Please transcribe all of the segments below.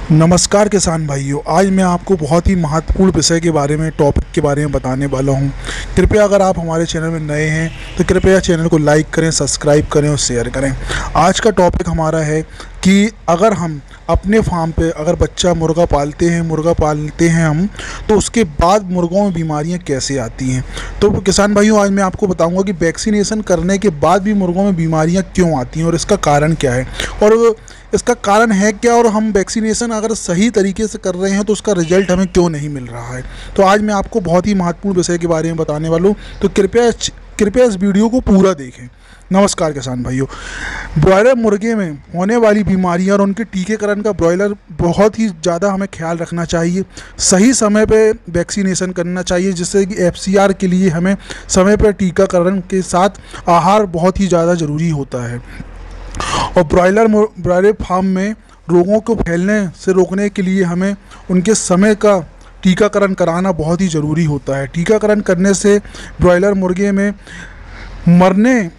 नमस्कार किसान भाइयों, आज मैं आपको बहुत ही महत्वपूर्ण विषय के बारे में टॉपिक के बारे में बताने वाला हूं। कृपया अगर आप हमारे चैनल में नए हैं तो कृपया चैनल को लाइक करें, सब्सक्राइब करें और शेयर करें। आज का टॉपिक हमारा है कि अगर हम अपने फार्म पे अगर बच्चा मुर्गा पालते हैं हम, तो उसके बाद मुर्गों में बीमारियां कैसे आती हैं। तो किसान भाइयों, आज मैं आपको बताऊंगा कि वैक्सीनेशन करने के बाद भी मुर्गों में बीमारियां क्यों आती हैं और इसका कारण क्या है और इसका कारण है क्या, और हम वैक्सीनेशन अगर सही तरीके से कर रहे हैं तो उसका रिजल्ट हमें क्यों नहीं मिल रहा है। तो आज मैं आपको बहुत ही महत्वपूर्ण विषय के बारे में बताने वाला हूँ, तो कृपया इस वीडियो को पूरा देखें। नमस्कार किसान भाइयों, ब्रॉयलर मुर्गे में होने वाली बीमारियां और उनके टीकाकरण का ब्रॉयलर बहुत ही ज़्यादा हमें ख्याल रखना चाहिए। सही समय पे वैक्सीनेशन करना चाहिए, जिससे कि एफसीआर के लिए हमें समय पर टीकाकरण के साथ आहार बहुत ही ज़्यादा ज़रूरी होता है। और ब्रॉयलर फार्म में रोगों को फैलने से रोकने के लिए हमें उनके समय का टीकाकरण कराना बहुत ही ज़रूरी होता है। टीकाकरण करने से ब्रॉयलर मुर्गे में मरने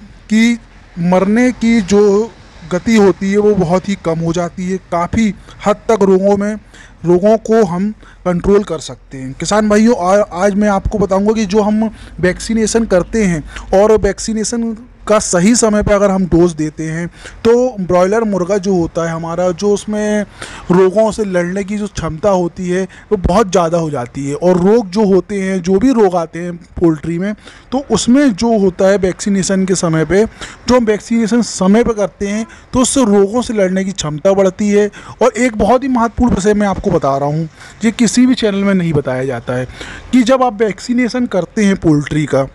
की जो गति होती है वो बहुत ही कम हो जाती है। काफ़ी हद तक रोगों को हम कंट्रोल कर सकते हैं। किसान भाइयों, आज मैं आपको बताऊंगा कि जो हम वैक्सीनेशन करते हैं और वैक्सीनेशन का सही समय पे अगर हम डोज देते हैं तो ब्रॉयलर मुर्गा जो होता है हमारा, जो उसमें रोगों से लड़ने की जो क्षमता होती है वो बहुत ज़्यादा हो जाती है। और रोग जो होते हैं, जो भी रोग आते हैं पोल्ट्री में, तो उसमें जो होता है वैक्सीनेशन के समय पे, जो हम वैक्सीनेशन समय पे करते हैं तो उससे रोगों से लड़ने की क्षमता बढ़ती है। और एक बहुत ही महत्वपूर्ण विषय मैं आपको बता रहा हूँ, ये किसी भी चैनल में नहीं बताया जाता है, कि जब आप वैक्सीनेशन करते हैं पोल्ट्री का,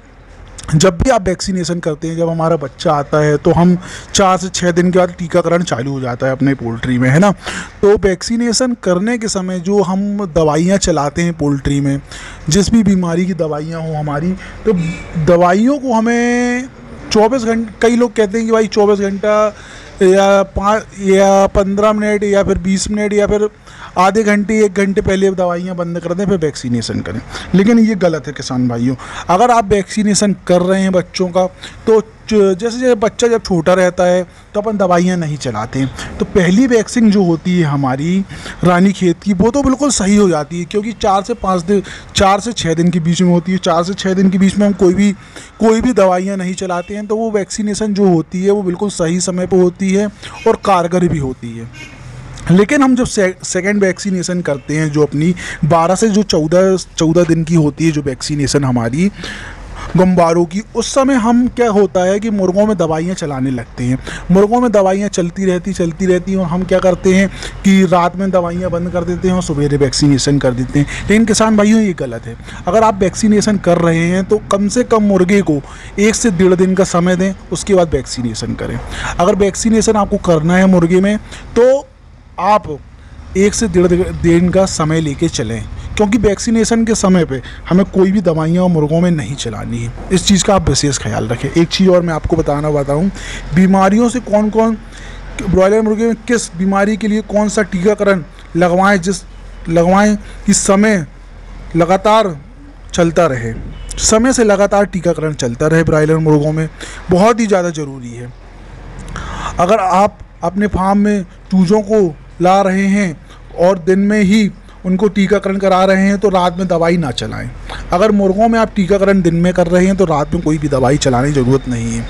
जब भी आप वैक्सीनेशन करते हैं, जब हमारा बच्चा आता है तो हम 4 से 6 दिन के बाद टीकाकरण चालू हो जाता है अपने पोल्ट्री में, है ना। तो वैक्सीनेशन करने के समय जो हम दवाइयाँ चलाते हैं पोल्ट्री में, जिस भी बीमारी की दवाइयाँ हो हमारी, तो दवाइयों को हमें 24 घंटे, कई लोग कहते हैं कि भाई 24 घंटा या 15 मिनट या फिर 20 मिनट या फिर आधे घंटे 1 घंटे पहले दवाइयाँ बंद कर दें फिर वैक्सीनेशन करें, लेकिन ये गलत है किसान भाइयों। अगर आप वैक्सीनेशन कर रहे हैं बच्चों का, तो जैसे बच्चा जब छोटा रहता है तो अपन दवाइयाँ नहीं चलाते हैं। तो पहली वैक्सीन जो होती है हमारी रानीखेत की, वो तो बिल्कुल सही हो जाती है, क्योंकि 4 से 6 दिन के बीच में होती है। 4 से 6 दिन के बीच में हम कोई भी दवाइयाँ नहीं चलाते हैं, तो वो वैक्सीनेशन जो होती है वो बिल्कुल सही समय पर होती है और कारगर भी होती है। लेकिन हम जब सेकेंड वैक्सीनेशन करते हैं, जो अपनी 12 से जो 14 दिन की होती है जो वैक्सीनेशन हमारी गंबारों की, उस समय हम क्या होता है कि मुर्गों में दवाइयाँ चलाने लगते हैं। मुर्गों में दवाइयाँ चलती रहती और हम क्या करते हैं कि रात में दवाइयाँ बंद कर देते हैं और सवेरे वैक्सीनेशन कर देते हैं। लेकिन किसान भाइयों, ये गलत है। अगर आप वैक्सीनेशन कर रहे हैं तो कम से कम मुर्गे को 1 से 1.5 दिन का समय दें, उसके बाद वैक्सीनेशन करें। अगर वैक्सीनेशन आपको करना है मुर्गे में, तो आप 1 से 1.5 दिन का समय लेके चलें, क्योंकि वैक्सीनेशन के समय पे हमें कोई भी दवाइयाँ मुर्गों में नहीं चलानी है। इस चीज़ का आप विशेष ख्याल रखें। एक चीज़ और मैं आपको बताऊँ, बीमारियों से कौन ब्रॉयलर मुर्गे में किस बीमारी के लिए कौन सा टीकाकरण लगवाएं कि समय लगातार चलता रहे, समय से लगातार टीकाकरण चलता रहे ब्रॉयलर मुर्गों में, बहुत ही ज़्यादा ज़रूरी है। अगर आप अपने फार्म में चूज़ों को ला रहे हैं और दिन में ही उनको टीकाकरण करा रहे हैं तो रात में दवाई ना चलाएं। अगर मुर्गों में आप टीकाकरण दिन में कर रहे हैं तो रात में कोई भी दवाई चलाने की ज़रूरत नहीं है,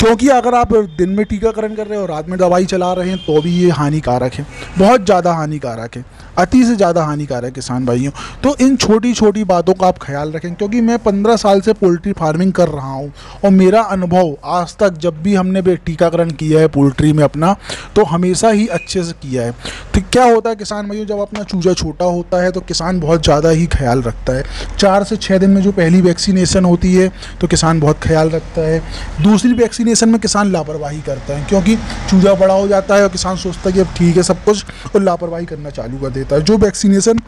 क्योंकि अगर आप दिन में टीकाकरण कर रहे हैं और रात में दवाई चला रहे हैं तो भी ये हानिकारक है, बहुत ज़्यादा हानिकारक है, अति से ज़्यादा हानिकारक है किसान भाइयों। तो इन छोटी छोटी बातों का आप ख्याल रखें, क्योंकि मैं 15 साल से पोल्ट्री फार्मिंग कर रहा हूँ और मेरा अनुभव आज तक जब भी हमने टीकाकरण किया है पोल्ट्री में अपना, तो हमेशा ही अच्छे से किया है। तो क्या होता है किसान भाइयों, जब अपना चूजा छोटा होता है तो किसान बहुत ज़्यादा ही ख्याल रखता है। 4 से 6 दिन में जो पहली वैक्सीनेशन होती है तो किसान बहुत ख्याल रखता है। दूसरी वैक्सीनेशन में किसान लापरवाही करता है, क्योंकि चूजा बड़ा हो जाता है और किसान सोचता है कि अब ठीक है सब कुछ, और लापरवाही करना चालू कर देता है। जो वैक्सीनेशन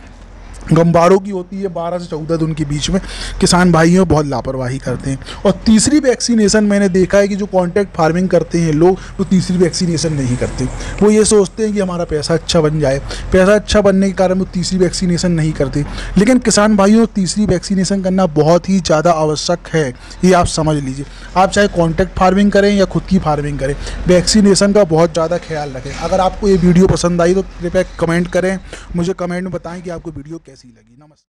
गंबारों की होती है 12 से 14 दिन के बीच में, किसान भाइयों बहुत लापरवाही करते हैं। और तीसरी वैक्सीनेशन मैंने देखा है कि जो कॉन्ट्रैक्ट फार्मिंग करते हैं लोग, वो तीसरी वैक्सीनेशन नहीं करते। वो ये सोचते हैं कि हमारा पैसा अच्छा बन जाए, पैसा अच्छा बनने के कारण वो तीसरी वैक्सीनेशन नहीं करते। लेकिन किसान भाइयों, तीसरी वैक्सीनेशन करना बहुत ही ज़्यादा आवश्यक है, ये आप समझ लीजिए। आप चाहे कॉन्ट्रैक्ट फार्मिंग करें या खुद की फार्मिंग करें, वैक्सीनेशन का बहुत ज़्यादा ख्याल रखें। अगर आपको ये वीडियो पसंद आई तो कृपया कमेंट करें, मुझे कमेंट में बताएं कि आपको वीडियो कैसी लगी। नमस्कार।